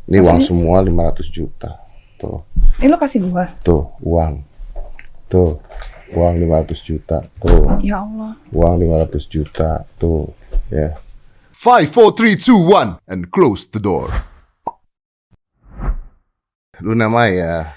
Ini uang Maksudnya? semua 500 juta. Tuh, Ini lo kasih gua. tuh uang. Tuh, uang 500 juta. Tuh, Ya Allah. uang 500 juta. Tuh, ya. 5, 4, 3, 2, 1, and close the door. Luna Maya,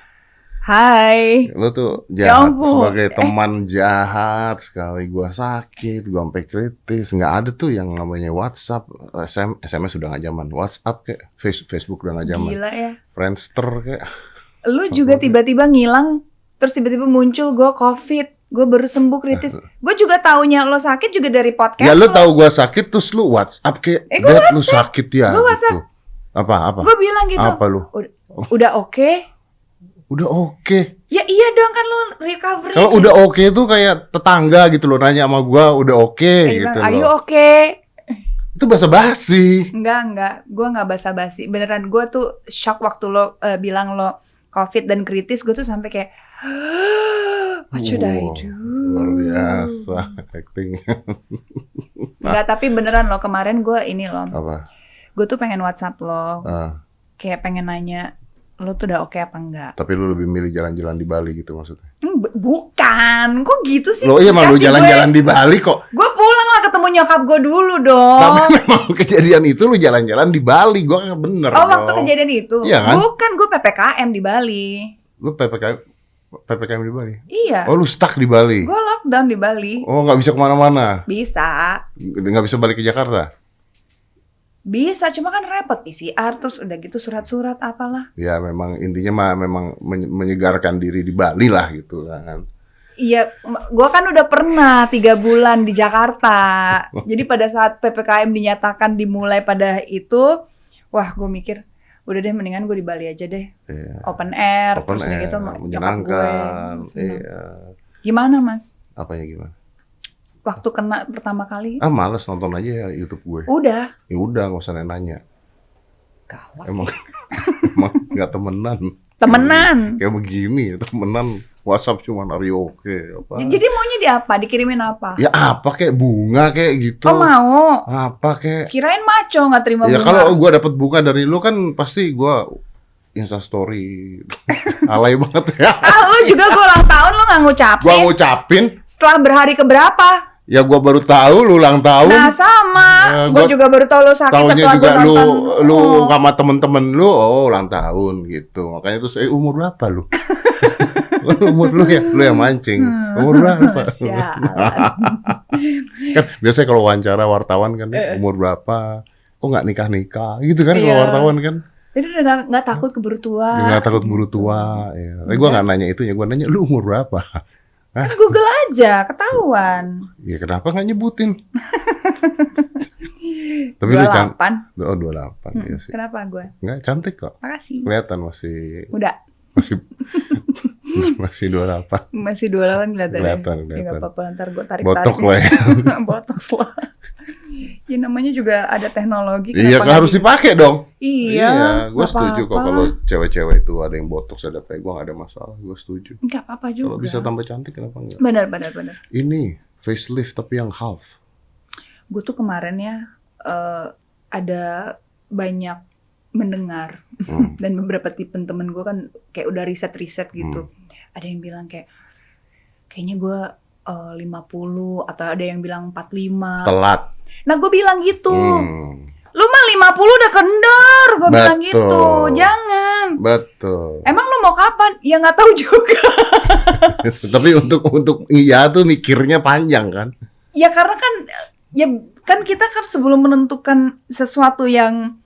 Hai. lu tuh Ya jahat ampun. sebagai teman, jahat sekali. Gua sakit, gua sampai kritis. Nggak ada tuh yang namanya WhatsApp, SMS udah nggak zaman, WhatsApp kayak Facebook udah nggak zaman, Gila ya. Friendster kayak. Lu juga tiba-tiba ngilang, terus tiba-tiba muncul gue COVID, gue baru sembuh kritis. Gue juga taunya lo sakit juga dari podcast. Ya lu tahu gua sakit terus lu WhatsApp kayak, Gua "Dad, lu sakit ya?" Gua WhatsApp. Gitu. Apa? Gue bilang gitu. Apa lu? Udah oke? Udah oke. Ya iya dong, kan lo recovery. Kalau udah oke tuh kayak tetangga gitu loh nanya sama gua udah oke gitu Are you loh. oke? Itu basa-basi. Enggak. Gue nggak basa-basi. Beneran gue tuh shock waktu lo bilang lo COVID dan kritis. Gue tuh sampai kayak, what should I Wow, do? luar biasa acting. Enggak, tapi beneran lo kemarin gue ini lo. Apa? Gue tuh pengen WhatsApp lo. Ah, Kayak pengen nanya, lo tuh udah oke apa enggak? tapi lu lebih milih jalan-jalan di Bali gitu maksudnya. Bukan, kok gitu sih? Lo iya malu Kasih jalan-jalan di Bali kok. Gue pulang lah ketemu nyokap gue dulu dong. Tapi memang kejadian itu lu jalan-jalan di Bali, gua nggak bener. Oh, waktu dong. kejadian itu? Iya kan? Bukan, gue PPKM di Bali. Lu PPKM di Bali? Iya, Oh lu stuck di Bali? gue lockdown di Bali. Oh nggak bisa kemana-mana? Bisa, Nggak bisa balik ke Jakarta? cuma kan repot PCR, terus udah gitu surat-surat apalah. Ya memang intinya mah memang menyegarkan diri di Bali lah gitu kan. Iya, gue kan udah pernah 3 bulan di Jakarta. Jadi pada saat PPKM dinyatakan dimulai pada itu, wah gue mikir, udah deh mendingan gue di Bali aja deh. Iya. Open air, Open terus udah air, gitu sama nyokap menyenangkan. gue. Seneng. Iya. Gimana mas? Apanya gimana? Waktu kena pertama kali? Ah males nonton aja ya YouTube gue. Udah. Ya udah nggak usah nanya. Gawat. Emang emang nggak temenan. Temenan. Kayak begini temenan WhatsApp cuman are you okay apa? Jadi maunya di apa? Dikirimin apa? Ya apa kayak bunga kayak gitu. Oh mau? Apa kayak? Kirain maco nggak terima Ya bunga. kalau gue dapet bunga dari lu kan pasti gue Insta story. Alay banget ya. Lu juga gue ulang tahun lu nggak ngucapin. Gua ngucapin, Setelah berhari keberapa? ya gua baru tahu lu ulang tahun. Nah sama. Ya, Gue gua juga baru tahu lu sakit Taunya setelah juga gue lu nonton. sama temen-temen lu, oh ulang tahun gitu. Makanya terus umur berapa lu? Umur lu yang mancing. Umur berapa? Sialan. Kan biasanya kalau wawancara wartawan kan umur berapa? Kok nggak nikah-nikah gitu kan kalau Iya. wartawan kan? Jadi udah nggak takut keburu tua. Dia nggak takut buru tua. Ya. Tapi gua nggak nanya itunya, gua nanya lu umur berapa? Kan Google aja, ketahuan. Ya kenapa nggak nyebutin? Tapi lu 28. Oh 28 ya sih. Kenapa gue? Nggak cantik kok. Makasih. Kelihatan masih Udah. masih 28. Masih 28 kelihatan. Kelihatan, Ya kelihatan. nggak apa-apa, ntar gue tarik-tarik. Botok lah ya. Botox lah. Ya namanya juga ada teknologi. Iya kenapa kan harus nggak dipakai dong. Iya. Gue nggak setuju kok apa-apa. kalau cewek-cewek itu ada yang botox ada apa, gue nggak ada masalah. Gue setuju. Nggak apa-apa juga. Kalau bisa tambah cantik kenapa enggak? Benar. Ini facelift tapi yang half. Gue tuh kemarin ya ada banyak mendengar dan beberapa temen gue kan kayak udah riset gitu. Ada yang bilang kayaknya gue 50 atau ada yang bilang 45. Telat. Nah gue bilang gitu. Hmm, Lu mah 50 udah kendor, gue bilang Betul. gitu. Jangan. betul. Emang lu mau kapan? Ya nggak tahu juga. Tapi untuk iya tuh mikirnya panjang kan. Ya karena kan kita kan sebelum menentukan sesuatu yang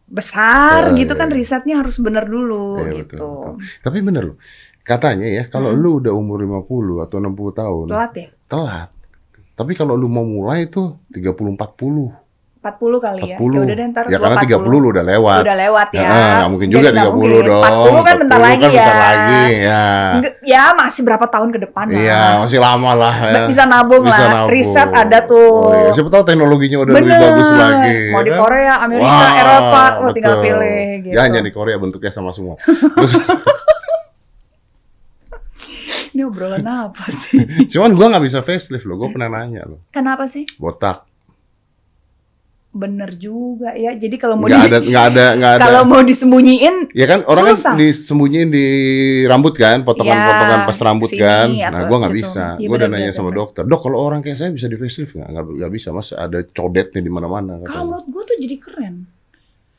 besar gitu kan iya. risetnya harus benar dulu Iya, gitu. betul. Tapi bener loh. Katanya ya kalau lu udah umur 50 atau 60 tahun Telat ya? telat. Tapi kalau lu mau mulai tuh 30 40. 40 kali ya. 40. Ya udah deh ntar Ya gua karena 30 lu udah lewat. Udah lewat ya. Nggak mungkin juga Jadi nggak 30 mungkin. dong. 40 kan bentar 40 lagi kan ya. bentar lagi, ya. Ya masih berapa tahun ke depan lah. Iya, masih lama lah ya. Bisa nabung Bisa lah. nabung. Riset ada tuh. Oh, iya. Siapa tahu teknologinya udah lebih Bener. bagus lagi. Mau di kan? Korea, Amerika, Wah, Eropa, tinggal betul. pilih gitu. Ya hanya di Korea bentuknya sama semua. Terus, Ini obrolan apa sih? cuman gua nggak bisa facelift loh. Gua pernah nanya loh. Kenapa sih? Botak. bener juga ya. Jadi kalau mau Nggak ada. kalau mau disembunyiin, Ya kan orang susah. kan disembunyiin di rambut kan, potongan-potongan pas rambut sini, kan. atau Nah, gua nggak gitu. bisa. Iya, Gua udah bener, nanya bener, sama bener. dokter. Dok, kalau orang kayak saya bisa di facelift nggak bisa, Mas. Ada codetnya di mana-mana. Kalau katanya. menurut gue tuh jadi keren.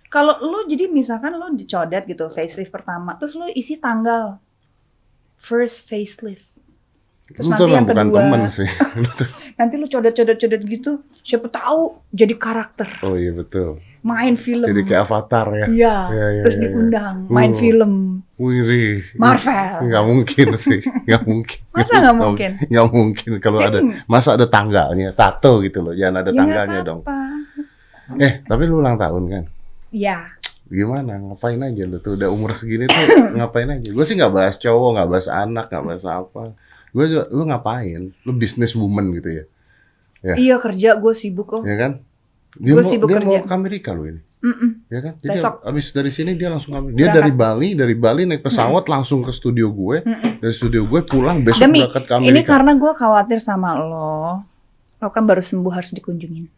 Kalau lo jadi misalkan lo dicodet gitu facelift pertama, terus lo isi tanggal first facelift. Terus Lu nanti tuh yang bukan kedua, temen sih. Lu tuh- nanti lo codet gitu, siapa tahu jadi karakter, Oh iya betul. main film. Jadi kayak Avatar ya. Iya, Iya, terus iya. diundang main Uh. film Wih, Marvel. nggak mungkin sih, nggak mungkin. Masa nggak mungkin? Nggak mungkin kalau ada, masa ada tanggalnya, tato gitu loh, jangan ada Ya nggak tanggalnya dong. apa-apa. Tapi lu ulang tahun kan? Ya, Gimana? Ngapain aja lu tuh? Udah umur segini tuh ngapain aja? Gue sih nggak bahas cowok, nggak bahas anak, nggak bahas apa. Gue juga, lu ngapain? Lu business woman gitu ya? Ya. iya kerja gue sibuk kok. Ya kan? Gua sibuk dia kerja. mau ke Amerika lu ini. Mm-mm. Ya kan? Jadi Besok. abis dari sini dia langsung dia Berangkat. dari Bali naik pesawat langsung ke studio gue. Dari studio gue pulang besok Demi, berangkat ke ini Amerika. karena gue khawatir sama lo. Lo kan baru sembuh harus dikunjungin.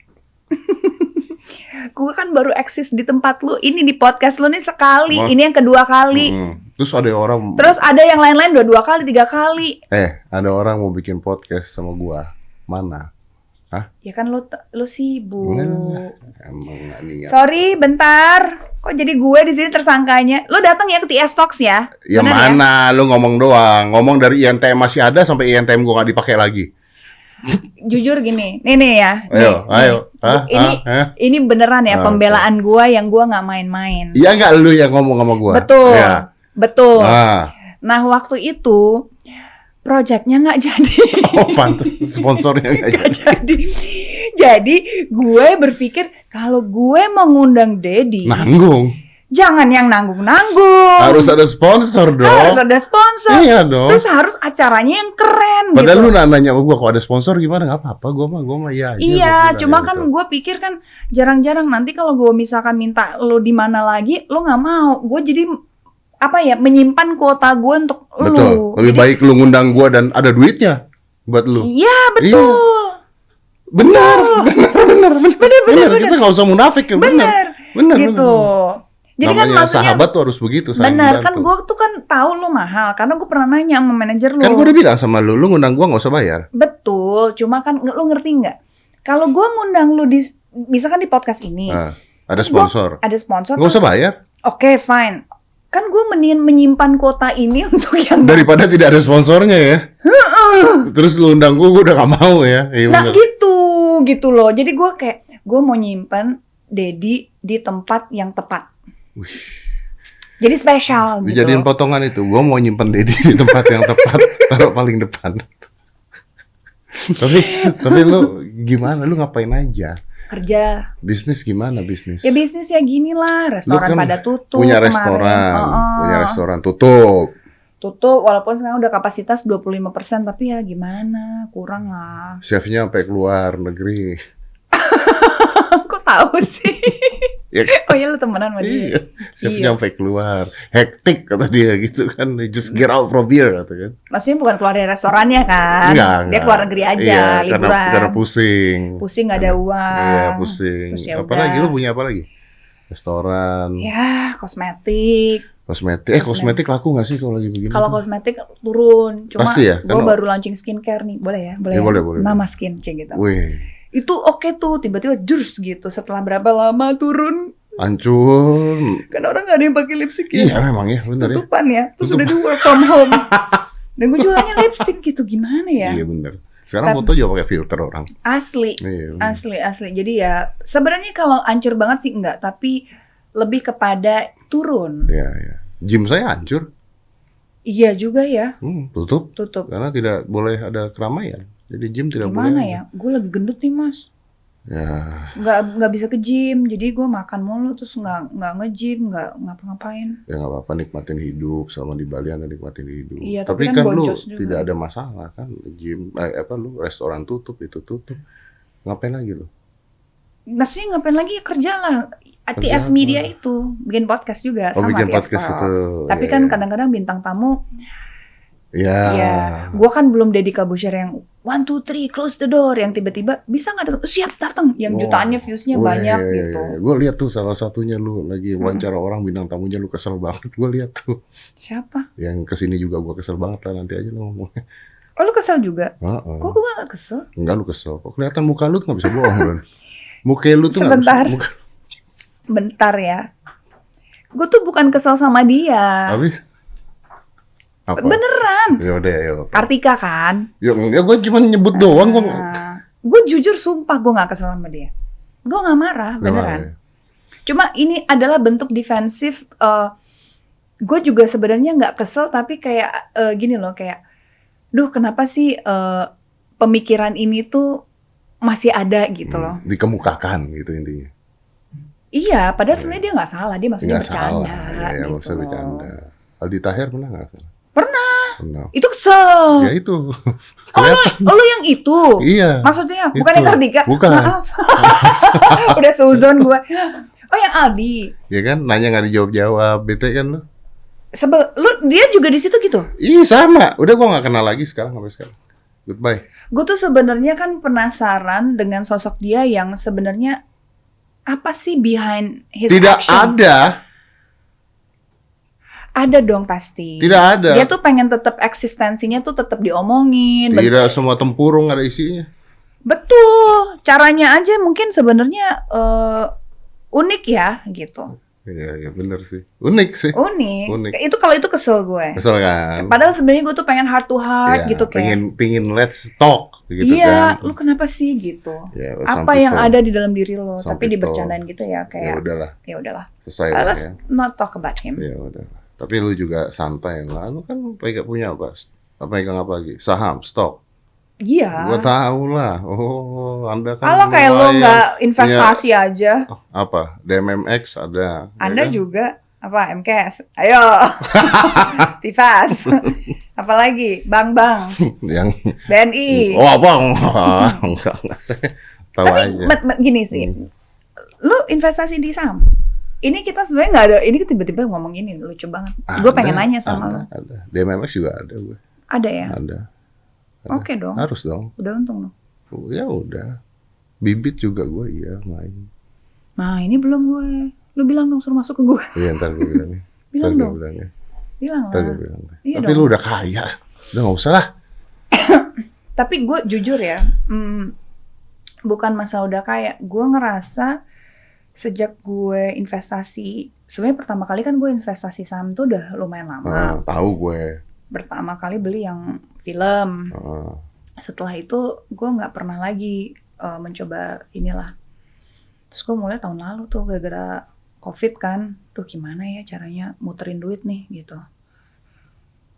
Gue kan baru eksis di tempat lo. Ini di podcast lo nih sekali. Wah. Ini yang kedua kali. Terus ada orang Terus ada yang lain-lain dua kali, 3 kali. ada orang mau bikin podcast sama gua. Mana? Ya kan lo sibuk. Enggak. Emang nggak niat. Sorry, bentar. Kok jadi gue di sini tersangkanya? Lo datang ya ke TS Talks ya? Ya Bener mana? Lu ngomong doang. Ngomong dari INTM masih ada sampai INTM gua nggak dipakai lagi. Jujur gini, nih ya. Ayo, nih, ayo. nih. Ini beneran ya Ah, pembelaan gue yang gue nggak main-main. Iya nggak lu yang ngomong sama gua? Betul, Ya. betul. Ah. Nah waktu itu proyeknya nggak jadi. Oh pantas sponsornya nggak Nggak jadi. jadi. Jadi gue berpikir kalau gue mau ngundang Dedi, Nanggung. jangan yang nanggung-nanggung. Harus ada sponsor dong. Harus ada sponsor. Iya dong. Terus harus acaranya yang keren Padahal gitu. lu nanya sama gua kalau ada sponsor gimana? Nggak apa-apa. Gua mah ya. aja, Iya, gua bilang cuma ya kan gitu. gue pikir kan jarang-jarang nanti kalau gue misalkan minta lo di mana lagi, lo nggak mau. Gue jadi apa ya, menyimpan kuota gue untuk Betul. lo. Lebih baik lu ngundang gua dan ada duitnya buat lu. Iya betul. Benar. Kita nggak usah munafik ya. Benar. Gitu. Jadi kan Namanya maksudnya sahabat tuh harus begitu. saling benar kan, membantu. gue tuh kan tahu lo mahal karena gue pernah nanya sama manajer lo. Kan gua udah bilang sama lu ngundang gua nggak usah bayar. Betul, cuma kan lo ngerti nggak? Kalau gue ngundang lo di misalkan di podcast ini, Nah, ada terus gua- sponsor. ada sponsor. Nggak usah bayar. Oke, fine. Kan gue mendingan menyimpan kuota ini untuk yang Daripada tidak ada sponsornya ya. Terus lu undang gua udah nggak mau ya. Iya nah bener. gitu loh. Jadi gue kayak gue mau nyimpan Dedi di tempat yang tepat. Jadi spesial gitu. Dijadiin potongan itu. Gua mau nyimpen Dedi di tempat yang tepat, taruh paling depan. tapi lu gimana? Lu ngapain aja? Kerja. Bisnis gimana bisnis? Ya bisnis ya gini lah, restoran Lu kan pada tutup punya kemarin. restoran, Oh, punya restoran tutup. tutup walaupun sekarang udah kapasitas 25%, tapi ya gimana, kurang lah. Chefnya sampai keluar negeri. Kok tahu sih? Ya, Oh iya, lu temenan sama dia. iya, chefnya Iya. sampai keluar. Hektik kata dia gitu kan. Just get out from here kata kan. Maksudnya bukan keluar dari restorannya kan? Enggak. Dia keluar negeri aja, Iya, liburan. Karena pusing. Pusing nggak ada uang. Iya, pusing. Terus ya Apalagi udah. lu punya apa lagi? Restoran, Ya, kosmetik. kosmetik. Kosmetik laku nggak sih kalau lagi begini? Kalau tuh? kosmetik turun. Cuma Pasti ya, gue kan- baru launching skincare nih. Boleh ya? Boleh Ya, ya? boleh. Nama skin, cek gitu. Wih, Itu oke tuh, tiba-tiba jurs gitu. Setelah berapa lama turun? hancur. Kan orang nggak ada yang pakai lipstick ya. Iya memang ya, bener ya. Tutupan ya. Terus Tutup. udah di work from home. Dan gue jualannya lipstick gitu, gimana ya? Iya bener. Sekarang Tapi- foto juga pakai filter orang. Asli. Iya. bener. Asli. Jadi ya sebenarnya kalau hancur banget sih enggak, tapi lebih kepada turun. Iya, iya. Gym saya hancur. Iya juga ya, Tutup tutup. karena tidak boleh ada keramaian. Jadi gym tidak Gimana boleh. ya? Gue lagi gendut nih mas. Ya, Nggak bisa ke gym, jadi gue makan mulu terus nggak nge-gym, nggak ngapa-ngapain. ya nggak apa-apa nikmatin hidup selama di Bali Anda nikmatin hidup. Iya, tapi tapi kan kan lu boncos juga. tidak ada masalah kan gym lu restoran tutup itu tutup. Ngapain lagi lu? Maksudnya ngapain lagi, kerja lah. Kerja TS apa? Media itu bikin podcast juga Oh sama bikin TS podcast Talks. itu. Tapi Iya, kan iya. kadang-kadang bintang tamu Ya. Iya, gue kan belum Deddy Corbuzier yang 1, 2, 3 close the door, yang tiba-tiba bisa nggak datang, siap datang, yang jutaannya viewsnya banyak gitu. Gue lihat tuh salah satunya lu lagi wawancara orang bintang tamunya, lu kesel banget. Gue lihat tuh. Siapa? Yang kesini juga gue kesel banget lah, nanti aja lu ngomongnya. Oh lu kesel juga? Heeh. Kok gue gak kesel? Enggak, lu kesel. Kok kelihatan muka lu tuh nggak bisa bohong kan? Muka lu tuh nggak Sebentar. bisa. Bentar ya. Gue tuh bukan kesel sama dia. Habis? Apa? Beneran. Ya udah, yuk. Kartika kan? Ya enggak, gue cuma nyebut doang. Gue jujur sumpah gue gak kesel sama dia. Gue gak marah, beneran. Cuma ini adalah bentuk defensif. Gue juga sebenarnya nggak kesel, tapi kayak gini loh, kayak, duh kenapa sih pemikiran ini tuh masih ada gitu loh. Dikemukakan gitu intinya. Iya, padahal sebenarnya dia nggak salah, dia maksudnya Nggak bercanda. salah. Ya, gitu maksudnya loh. bercanda. Aldi Taher pernah nggak? Pernah. Itu kesel. Ya itu. Oh lu yang itu? Iya. Maksudnya Itu. bukan yang Kartika? Bukan. Maaf. Udah suzon gue. Oh yang Aldi. Ya kan, nanya nggak dijawab-jawab, bete kan lu? Lu dia juga di situ gitu? Ih sama, udah gua nggak kenal lagi sekarang sampai sekarang. Goodbye. Gue tuh sebenarnya kan penasaran dengan sosok dia yang sebenarnya apa sih behind his Tidak action? ada, Ada dong pasti. tidak ada. Dia tuh pengen tetap eksistensinya tuh tetap diomongin. Tidak semua tempurung ada isinya. Betul. Caranya aja mungkin sebenarnya unik ya gitu. Iya, bener sih. Unik sih. Unik. Unik. Itu kalau itu kesel gue. Kesel kan? Padahal sebenarnya gue tuh pengen heart to heart Iya, gitu kayak. Pingin let's talk gitu Iya, kan. lu kenapa sih gitu? Ya, Apa yang ada di dalam diri lo? some Tapi people- dibercandain gitu ya Ya kayak. udahlah, Ya udahlah. selesai lah Let's ya. not talk about him. Ya udah. Tapi lu juga santai lah. Lu kan punya apa? Pegang apa lagi? Saham, stok. Iya. Gua tahu lah. Oh, Anda kan Alah kayak lo lumayan. nggak investasi aja. Apa? DMMX ada. Anda ya kan? juga apa MKS? Ayo. Tifas. Apalagi Bang Yang BNI. oh abang, enggak saya tahu Tapi aja. gini sih. Lu investasi di saham. Ini kita sebenarnya nggak ada. Ini tiba-tiba ngomong ini lucu banget. Gue pengen nanya sama lo. Ada. DMMX juga ada gue. Ada ya? Ada. Oke dong. Harus dong. Udah untung lo. Ya udah. Bibit juga gue iya main. Nah ini belum gue. Lu bilang dong suruh masuk ke gue. Iya ntar gue bilang nih. Bilang Ntar gue dong. bilang ya. Bilang Ntar gue lah. bilang. Iya Tapi dong. lu udah kaya. Udah nggak usah lah. Tapi gue jujur ya. Bukan masalah udah kaya. Gue ngerasa sejak gue investasi. Sebenarnya pertama kali kan gue investasi saham tuh udah lumayan lama. Tahu gue. Pertama kali beli yang film. Setelah itu gue nggak pernah lagi mencoba inilah. Terus gue mulai tahun lalu tuh gara-gara COVID kan, tuh gimana ya caranya muterin duit nih gitu.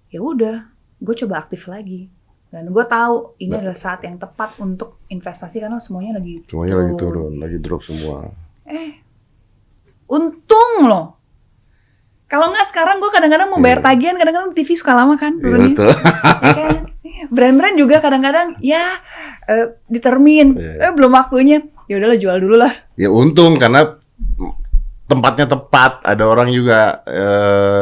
Ya udah, gue coba aktif lagi. Dan gue tahu ini adalah saat yang tepat untuk investasi karena semuanya lagi turun, lagi drop semua. Untung loh. Kalau nggak sekarang gue kadang-kadang mau bayar tagihan, kadang-kadang TV suka lama kan turunnya. Betul. Ya kan? Brand-brand juga kadang-kadang ya ditermin, belum waktunya. Ya udahlah jual dulu lah. Ya untung karena tempatnya tepat. Ada orang juga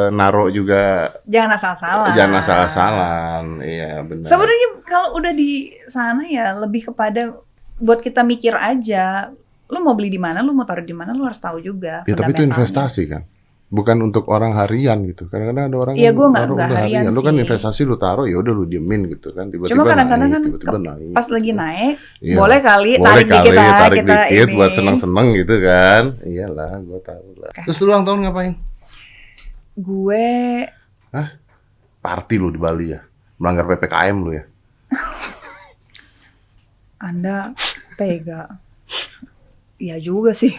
naruh juga. Jangan asal-asalan. Jangan asal-asalan. Iya benar. Sebenarnya kalau udah di sana ya lebih kepada buat kita mikir aja. Lu mau beli di mana, lu mau taruh di mana, lu harus tahu juga. Ya tapi itu fundamentalnya. investasi kan. Bukan untuk orang harian gitu. Kadang-kadang ada orang Iya, yang gua nggak taruh udah harian Lu kan sih. investasi lu taruh ya udah lu diemin gitu kan. Tiba-tiba Cuma kadang-kadang naik, kan tiba-tiba naik. pas lagi gitu. naik, Iya. boleh kali Boleh tarik dikit lah tarik kita dikit ini. buat seneng-seneng gitu kan. Iyalah, gua tahu lah. Terus lu ulang tahun ngapain? Gue Party lu di Bali ya. Melanggar PPKM lu ya. Anda tega. Iya juga sih.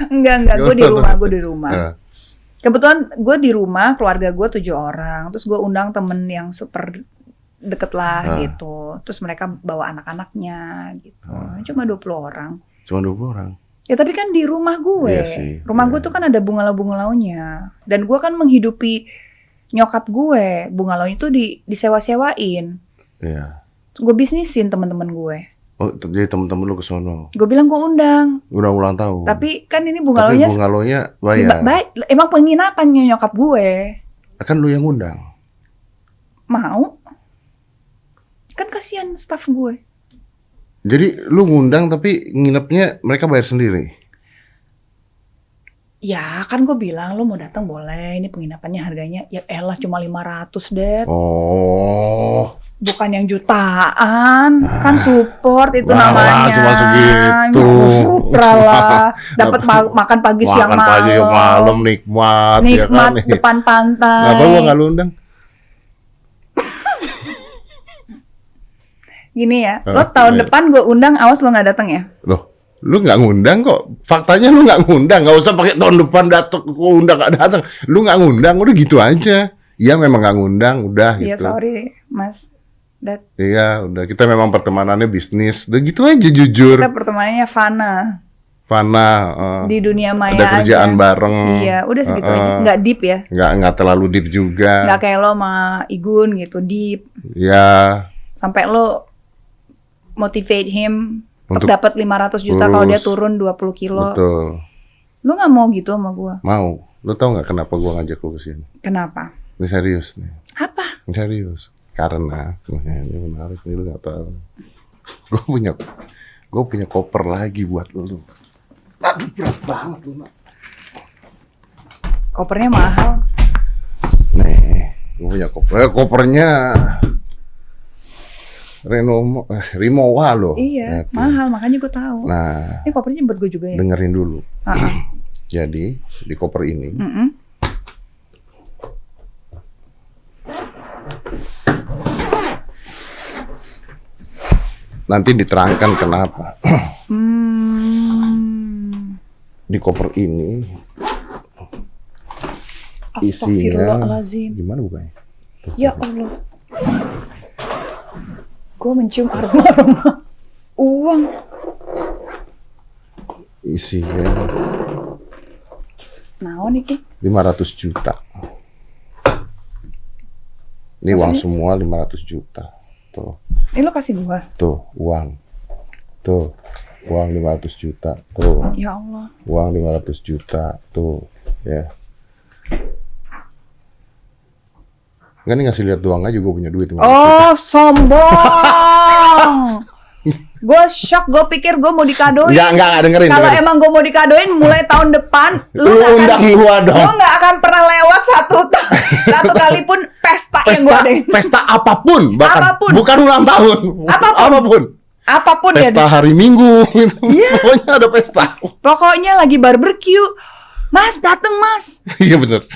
Enggak, gue di rumah. Ya. Kebetulan gue di rumah, keluarga gue 7 orang. Terus gue undang temen yang super deket lah gitu. Terus mereka bawa anak-anaknya gitu. Cuma 20 orang. Cuma 20 orang. Ya tapi kan di rumah gue. Iya sih, Rumah iya. gue tuh kan ada bungalau-bungalaunya. Dan gue kan menghidupi nyokap gue. Bungalau itu disewa-sewain. Iya. Gue bisnisin teman-teman gue. Oh, jadi temen-temen lu ke sono. Gue bilang gue undang. Udah ulang tahun. Tapi kan ini Tapi bungalaunya bungalownya bayar. baik. Emang penginapannya nyokap gue. Kan lu yang undang. Mau? Kan kasihan staff gue. Jadi lu ngundang tapi nginepnya mereka bayar sendiri? Ya kan gue bilang lu mau datang boleh, ini penginapannya harganya ya elah cuma 500 deh. Oh. Bukan yang jutaan, kan support itu Wah, namanya. cuma segitu. Lah, dapat makan pagi siang Makan pagi malam nikmat ya kan. Nikmat depan pantai. Kenapa gua nggak lu undang? Gini ya, lo tahun depan gue undang, awas lo nggak datang ya. Loh, lu nggak ngundang kok. Faktanya lu nggak ngundang, nggak usah pakai tahun depan datang, gua undang nggak datang. Lu nggak ngundang, udah gitu aja. Iya memang nggak ngundang, udah Iya gitu. sorry mas. Iya, udah kita memang pertemanannya bisnis, udah gitu aja jujur. Kita pertemanannya fana Fana, di dunia maya ada kerjaan aja. bareng. Iya, udah segitu aja. Nggak deep ya. Nggak terlalu deep juga. Nggak kayak lo sama Igun gitu deep. Ya, Sampai lo motivate him Untuk dapat 500 juta kalau dia turun 20 kilo. betul. Lu nggak mau gitu sama gua? Mau. Lu tau nggak kenapa gua ngajak lu ke sini? Kenapa? Ini serius nih. Apa? Ini serius. Karena ini menarik nih, lu nggak tahu. Gue punya koper lagi buat lu. Aduh berat banget lu nak. Kopernya mahal. Nih, gue punya koper. Kopernya Rimowa loh. Iya, Lihat, mahal makanya gue tahu. Nah, Ini kopernya buat gue juga ya. dengerin dulu. Heeh. Jadi di koper ini Mm-mm. nanti diterangkan kenapa. Hmm. Di koper ini isinya Astagfirullahaladzim. gimana bukannya? Tuh, Ya Allah. Gue mencium aroma uang. isinya Naon iki? 500 juta. Ini uang Maksudnya? semua 500 juta. Tuh, Ini lo kasih gua. tuh uang. Tuh, uang 500 juta. Tuh, Ya Allah. uang 500 juta. Tuh, ya. Enggak nih ngasih lihat doang aja gue punya duit 500 juta. Oh, sombong. Gue shock, gue pikir gue mau dikadoin. Enggak dengerin. Kalau dengerin. emang gue mau dikadoin mulai tahun depan, Lu undang gua dong. Lu nggak akan pernah lewat satu kali pun pesta yang gue adain. Pesta apapun, bahkan Apapun. bukan ulang tahun, apapun. Apapun ya. Pesta hari Minggu, gitu. Iya. Pokoknya ada pesta. Pokoknya lagi barbecue. Mas, dateng mas. Iya bener.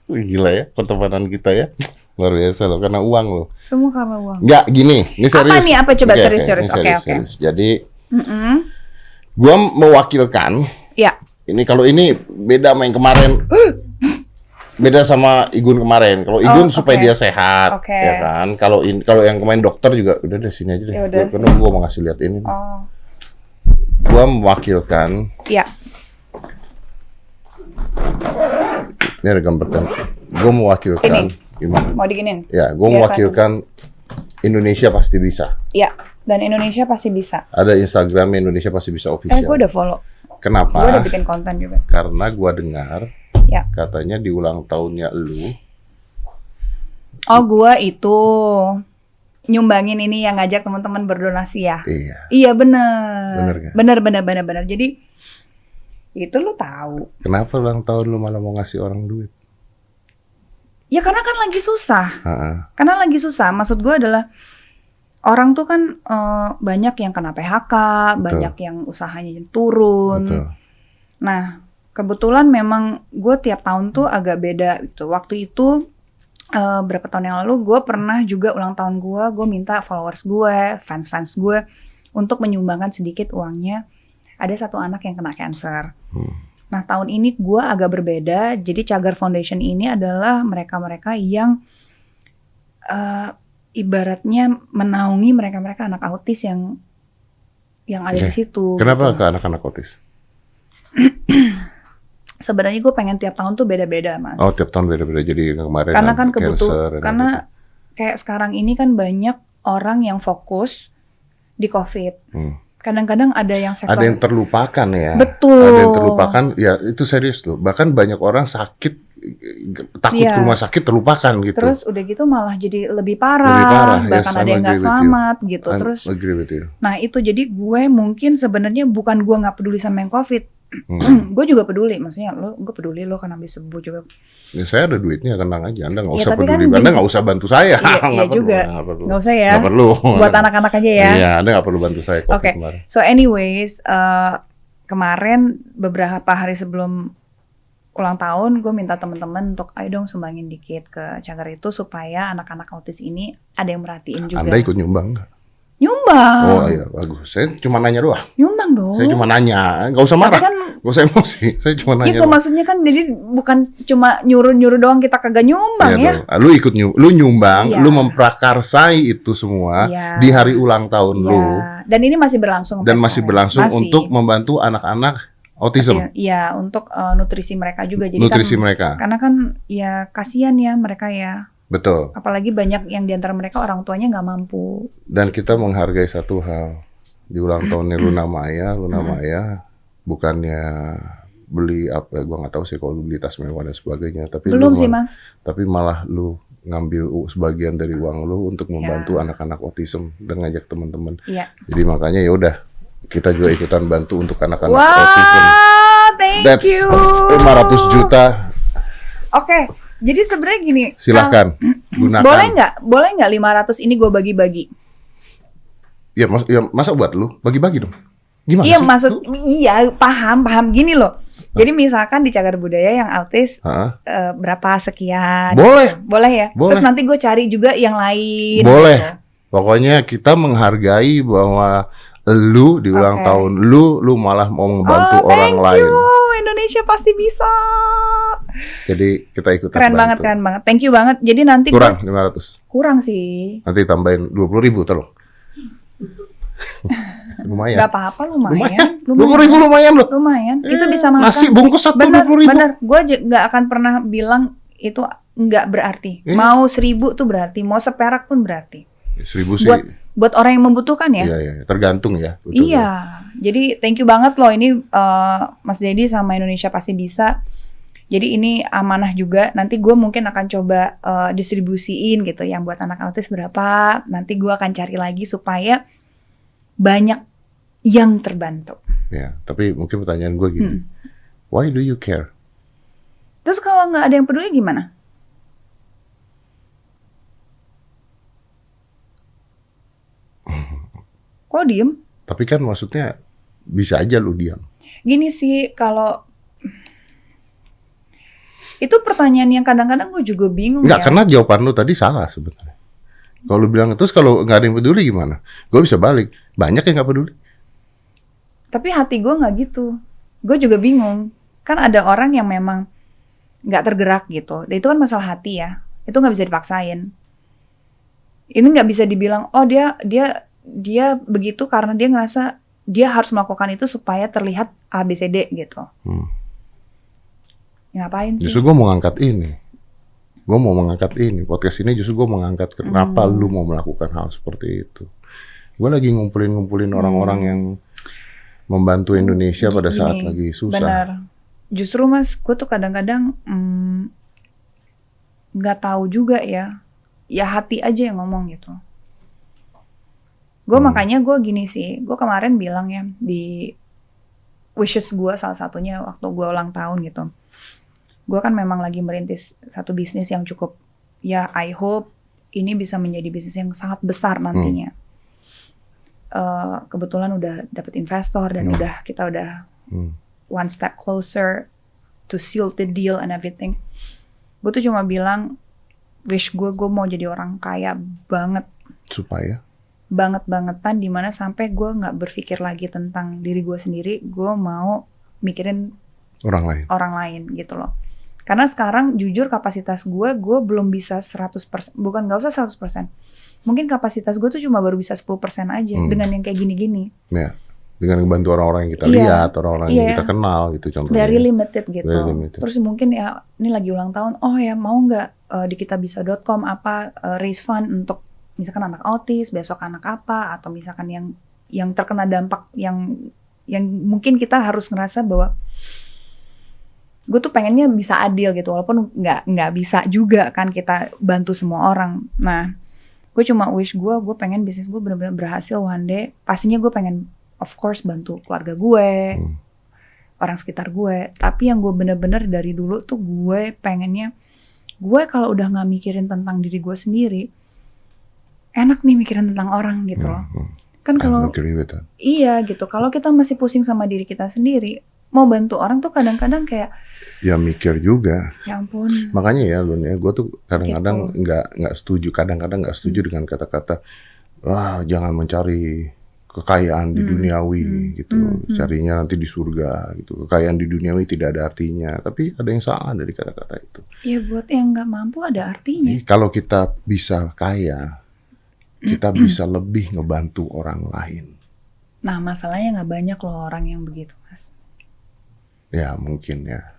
Gila ya pertemanan kita ya. Luar biasa loh, karena uang loh. Semua karena uang. Enggak, gini, ini serius. Apa nih? Apa? Coba Oke, serius-serius. ini Oke. serius. Jadi, Mm-mm. gua mewakilkan, Ya. ini kalau ini beda sama yang kemarin. Beda sama Igun kemarin. Kalau Igun supaya oke. dia sehat, Oke. ya kan. Kalau yang kemarin dokter juga udah deh sini aja deh. Ya udah, Karena gua mau ngasih lihat ini. Oh. Gua mewakilkan. Ya. Ini ada gambar kan. Gua mewakilkan. Gimana? Mau diginin? Ya, gua Iya, mewakilkan Indonesia pasti bisa. Ya. Dan Indonesia pasti bisa. Ada Instagram Indonesia pasti bisa official. Gue udah follow. Kenapa? Gue udah bikin konten juga. Karena gua dengar Ya. katanya di ulang tahunnya lu. Oh, gue itu nyumbangin ini yang ngajak teman-teman berdonasi ya. Iya. Iya bener. Bener kan? Bener. Jadi itu lu tahu. Kenapa ulang tahun lu malah mau ngasih orang duit? Ya karena kan lagi susah. Heeh. Karena lagi susah. Maksud gue adalah orang tuh kan banyak yang kena PHK, banyak yang usahanya turun. Betul. Nah, kebetulan memang gue tiap tahun tuh agak beda gitu. Waktu itu berapa tahun yang lalu gue pernah juga ulang tahun gue minta followers gue, fans gue untuk menyumbangkan sedikit uangnya. Ada satu anak yang kena cancer. Nah, tahun ini gue agak berbeda. Jadi Cagar Foundation ini adalah mereka-mereka yang ibaratnya menaungi mereka-mereka anak autis yang ada di situ. Kenapa gitu. ke anak-anak autis? Sebenarnya gue pengen tiap tahun tuh beda-beda, Mas. Oh, tiap tahun beda-beda. Jadi kemarin Karena kan cancer kebetulan, dan karena kayak sekarang ini kan banyak orang yang fokus di COVID. Kadang-kadang ada yang sektor. ada yang terlupakan ya. Betul. Ada yang terlupakan. Ya itu serius loh. Bahkan banyak orang sakit takut Iya. ke rumah sakit terlupakan gitu. Terus udah gitu malah jadi lebih parah, Lebih parah, bahkan yes, ada yang I'm nggak agree with you. selamat gitu. I Terus, agree with you. nah itu jadi gue mungkin sebenarnya bukan gue nggak peduli sama yang COVID, gue juga peduli, maksudnya gue peduli lo kan habis sembuh juga. Ya, saya ada duitnya, tenang aja. Anda nggak Iya, usah tapi kan peduli. Anda nggak usah bantu saya. Iya, Nggak iya perlu, juga. nggak perlu. Nggak usah ya. Nggak perlu. Buat anak-anak aja ya. Iya, Anda nggak perlu bantu saya COVID Oke. kemarin. So anyways, kemarin beberapa hari sebelum ulang tahun, gue minta teman-teman untuk ayo dong sumbangin dikit ke cagar itu supaya anak-anak autis ini ada yang merhatiin juga. Anda ikut nyumbang nggak? Nyumbang. Oh iya, bagus. Saya cuma nanya doang. Nyumbang dong. Saya cuma nanya, nggak usah marah. Tapi kan Nggak usah emosi. Saya cuma nanya itu doang. maksudnya kan jadi bukan cuma nyuruh-nyuruh doang kita kagak nyumbang Iya ya. dong. Lu ikut lu nyumbang, Iya. lu memprakarsai itu semua Iya. di hari ulang tahun Iya. lu, Dan ini masih berlangsung dan sampai masih sekarang. berlangsung Masih. untuk membantu anak-anak autism, Iya, untuk nutrisi mereka juga. Jadi nutrisi kan, mereka. karena kan ya kasihan ya mereka ya. Betul. Apalagi banyak yang diantara mereka orang tuanya nggak mampu. Dan kita menghargai satu hal. Di ulang tahunnya Luna Maya bukannya beli apa, gua nggak tahu sih kalau lu beli tas mewah dan sebagainya, tapi Belum lu sih mas. tapi malah lu ngambil sebagian dari uang lu untuk membantu Ya. anak-anak autism dan ngajak teman-teman. Iya. Jadi makanya ya udah, kita juga ikutan bantu untuk anak-anak autism. Wah, thank That's you. 500 juta. Oke, jadi sebenarnya gini. Silahkan gunakan. Boleh nggak 500 ini gue bagi-bagi? Ya, masa buat lu bagi-bagi dong. Gimana Iya sih? iya paham gini loh. Jadi misalkan di Cagar Budaya yang autis Hah? berapa sekian? Boleh. Boleh ya. Boleh. Terus nanti gue cari juga yang lain. Boleh. gitu. Pokoknya kita menghargai bahwa lu di ulang Oke. tahun lu malah mau ngebantu Oh, orang thank lain. you. Indonesia pasti bisa. Jadi kita ikutan Keren banget, bantu. keren banget. Thank you banget. Jadi nanti Kurang 500. kurang sih. Nanti tambahin 20.000 tolong. Lumayan. Gak apa-apa, lumayan. 20.000 lumayan loh. Lumayan. Itu bisa makan. Nasi bungkus satu Bener, 20.000. bener. Gue nggak akan pernah bilang itu nggak berarti. Iya. Mau 1.000 tuh berarti. Mau seperak pun berarti. 1.000 sih. Buat orang yang membutuhkan ya. Iya, tergantung ya. Betul. Iya, jadi thank you banget loh ini Mas Dedi sama Indonesia Pasti Bisa. Jadi ini amanah juga. Nanti gue mungkin akan coba distribusiin gitu. Yang buat anak autis berapa. Nanti gue akan cari lagi supaya banyak yang terbantu. Ya, tapi mungkin pertanyaan gue gini. Why do you care? Terus kalau nggak ada yang peduli gimana? Kok diem? Tapi kan maksudnya bisa aja lu diam. Gini sih, kalau itu pertanyaan yang kadang-kadang gue juga bingung Enggak, ya. karena jawaban lu tadi salah sebetulnya. Kalau lu bilang terus kalau nggak ada yang peduli gimana? Gue bisa balik. Banyak yang nggak peduli. Tapi hati gue nggak gitu. Gue juga bingung. Kan ada orang yang memang nggak tergerak gitu. Dan itu kan masalah hati ya. Itu nggak bisa dipaksain. Ini nggak bisa dibilang, oh dia begitu karena dia ngerasa dia harus melakukan itu supaya terlihat ABCD gitu. Ya, ngapain sih? Justru gue mau ngangkat ini. Gue mau mengangkat ini. Podcast ini justru gue mengangkat kenapa lu mau melakukan hal seperti itu. Gue lagi ngumpulin orang-orang yang membantu Indonesia pada saat Gini, lagi susah. Benar. Justru mas, gue tuh kadang-kadang nggak tahu juga ya. Ya hati aja yang ngomong gitu. Gue makanya gue gini sih. Gue kemarin bilang ya di wishes gue salah satunya waktu gue ulang tahun gitu. Gue kan memang lagi merintis satu bisnis yang cukup, ya I hope ini bisa menjadi bisnis yang sangat besar nantinya. Kebetulan udah dapet investor dan kita udah one step closer to seal the deal and everything. Gue tuh cuma bilang, wish gue mau jadi orang kaya banget. Supaya? Banget-bangetan dimana sampai gue nggak berpikir lagi tentang diri gue sendiri, gue mau mikirin orang lain gitu loh. Karena sekarang jujur kapasitas gue belum bisa 100%, bukan nggak usah 100%. Mungkin kapasitas gue tuh cuma baru bisa 10% aja dengan yang kayak gini-gini. Ya, dengan membantu orang-orang yang kita Iya. lihat, orang-orang yang kita kenal gitu contohnya. Very limited gitu. Very limited. Terus mungkin ya ini lagi ulang tahun, oh ya mau nggak di kitabisa.com raise fund untuk misalkan anak autis, besok anak apa, atau misalkan yang terkena dampak yang mungkin kita harus ngerasa bahwa gue tuh pengennya bisa adil gitu, walaupun nggak bisa juga kan kita bantu semua orang. Nah, gue cuma wish gue pengen bisnis gue benar-benar berhasil one day. Pastinya gue pengen of course bantu keluarga gue, orang sekitar gue. Tapi yang gue bener-bener dari dulu tuh gue pengennya, gue kalau udah nggak mikirin tentang diri gue sendiri, enak nih mikirin tentang orang gitu loh. Kan kalau iya gitu, kalau kita masih pusing sama diri kita sendiri, mau bantu orang tuh kadang-kadang kayak ya mikir juga. Ya ampun. Makanya ya Lun ya, gue tuh kadang-kadang nggak setuju, kadang-kadang nggak setuju dengan kata-kata wah jangan mencari kekayaan di duniawi gitu, carinya nanti di surga gitu. Kekayaan di duniawi tidak ada artinya, tapi ada yang salah dari kata-kata itu. Ya buat yang nggak mampu ada artinya. Jadi, kalau kita bisa kaya, kita bisa lebih ngebantu orang lain. Nah masalahnya nggak banyak loh orang yang begitu, Mas. Ya mungkin ya.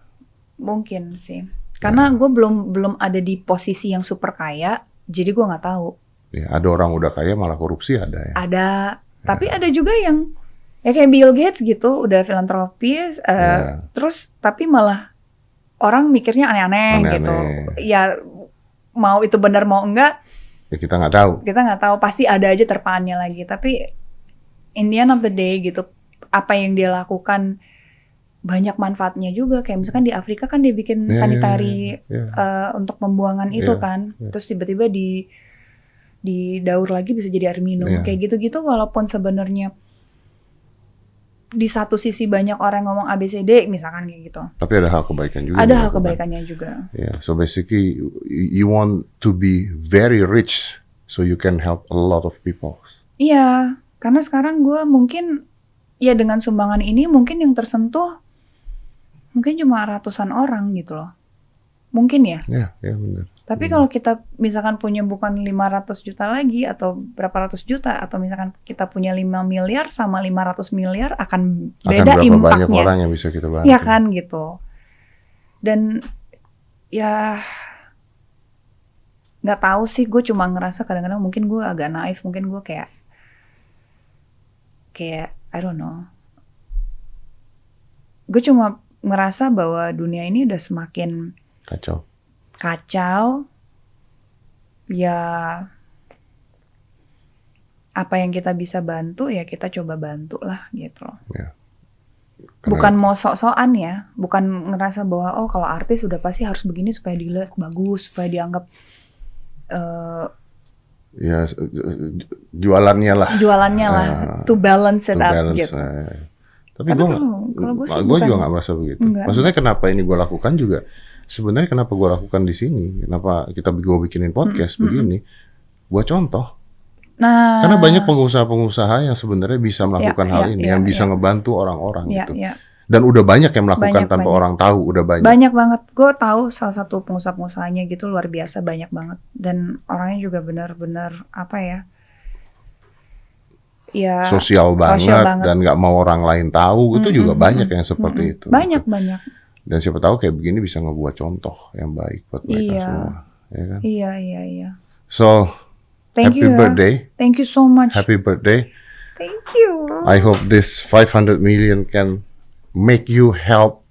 Mungkin sih, karena gue belum ada di posisi yang super kaya, jadi gue nggak tahu. Ya, ada orang udah kaya malah korupsi ada ya. Ada, tapi ada juga yang ya kayak Bill Gates gitu, udah filantropis, terus tapi malah orang mikirnya aneh-aneh gitu. Ya mau itu benar mau enggak, ya kita nggak tahu. Kita nggak tahu, pasti ada aja terpaannya lagi. Tapi in the end of the day gitu, apa yang dia lakukan banyak manfaatnya juga. Kayak misalkan di Afrika kan dia bikin sanitary untuk pembuangan itu kan. Terus tiba-tiba di daur lagi bisa jadi air minum. Kayak gitu-gitu walaupun sebenarnya di satu sisi banyak orang ngomong ABCD misalkan kayak gitu. Tapi ada hal kebaikan juga. Ada hal kebaikannya juga. Yeah, so basically you want to be very rich so you can help a lot of people. Iya, karena sekarang gue mungkin ya dengan sumbangan ini mungkin yang tersentuh mungkin cuma ratusan orang gitu loh. Mungkin ya. Iya, benar. Tapi kalau kita misalkan punya bukan 500 juta lagi atau berapa ratus juta, atau misalkan kita punya 5 miliar sama 500 miliar akan beda berapa impactnya. banyak orang yang bisa kita bantu. Ya kan gitu. Dan ya nggak tahu sih, gue cuma ngerasa kadang-kadang mungkin gue agak naif, mungkin gue kayak I don't know. Gue cuma ngerasa bahwa dunia ini udah semakin kacau. Ya apa yang kita bisa bantu ya kita coba bantu lah gitu loh. Ya. Bukan mau sok-sokan ya, bukan ngerasa bahwa oh kalau artis udah pasti harus begini supaya dilihat bagus, supaya dianggap ya jualannya lah. To balance it up gitu. Tapi gue juga nggak merasa begitu. Maksudnya kenapa ini gue lakukan juga? Sebenarnya kenapa gue lakukan di sini? Kenapa gue bikinin podcast begini? Buat contoh. Nah, karena banyak pengusaha-pengusaha yang sebenarnya bisa melakukan hal ini, yang bisa ngebantu orang-orang gitu. Dan udah banyak yang melakukan tanpa orang tahu, udah banyak. Banyak banget. Gue tahu salah satu pengusaha-pengusahanya gitu luar biasa, banyak banget. Dan orangnya juga benar-benar apa ya? Ya, sosial banget dan nggak mau orang lain tahu, itu juga banyak yang seperti itu. Banyak. Dan siapa tahu kayak begini bisa ngebuat contoh yang baik buat mereka semua, ya kan? Iya. So, happy birthday. Thank you so much. Happy birthday. Thank you. I hope this 500 million can make you help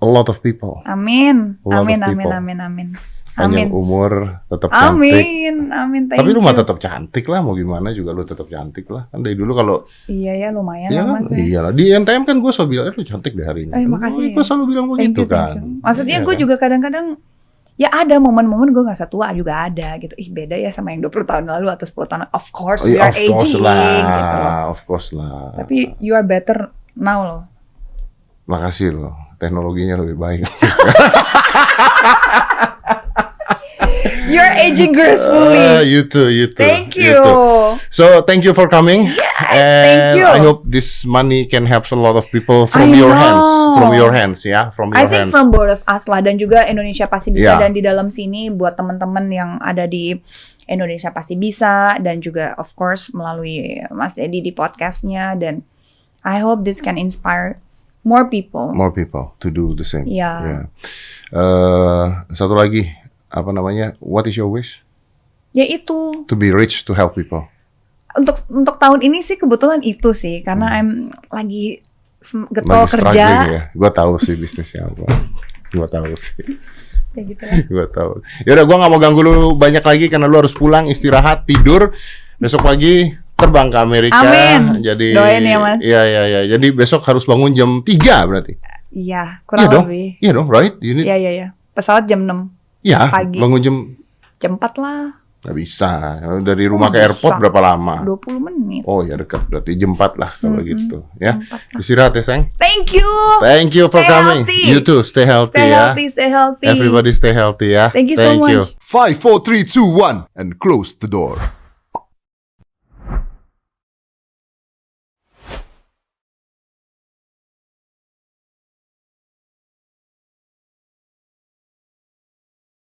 a lot of people. Amin. Amin. Panjang umur, tetap cantik. Amin. Tapi lu mah tetap cantik lah, mau gimana juga lu tetap cantik lah. Kan dari dulu kalau iya ya lumayan iya lah kan? Iyalah di NTM kan gue selalu bilang lu cantik deh hari ini. Makasih. Gue selalu bilang begitu kan. Maksudnya gue juga kadang-kadang ya ada momen-momen gue ngerasa tua juga ada gitu. Beda ya sama yang 20 tahun lalu atau 10 tahun lalu. Of course we are aging gitu loh. Of course lah. Tapi you are better now loh. Makasih loh. Teknologinya lebih baik. You're aging gracefully. You too. Thank you. So thank you for coming. Yes, and thank you. I hope this money can help a lot of people from your hands. From your hands, ya. I think from both of us lah, dan juga Indonesia Pasti Bisa, dan di dalam sini buat teman-teman yang ada di Indonesia Pasti Bisa, dan juga of course melalui Mas Edi di podcastnya, dan I hope this can inspire more people to do the same. Yeah. Satu lagi. Apa namanya? What is your wish? Ya itu. To be rich, to help people. Untuk tahun ini sih kebetulan itu sih, karena I'm lagi getol kerja. Ya. Gue tahu sih bisnisnya apa. Gua tahu sih. Ya gitu lah. Gua tahu. Yaudah, gua nggak mau ganggu lu banyak lagi karena lu harus pulang, istirahat, tidur. Besok pagi terbang ke Amerika. Amin. Jadi Doain ya, Mas. Iya. Jadi besok harus bangun jam 3 berarti. Iya, Iya kurang dong. lebih. Iya dong, right? You need- Iya. Pesawat jam 6. Iya, pagi. bangun jam Jam 4 lah. nggak bisa. Dari rumah ke Bisa. airport berapa lama? 20 menit. Oh ya dekat, berarti jam 4 lah kalau gitu. Ya, Jam 4 lah. istirahat ya sayang. Thank you. Thank you for Stay coming. healthy. You too, stay healthy Stay ya. healthy, stay healthy. Everybody stay healthy ya. Thank you so much. 5, 4, 3, 2, 1, and close the door.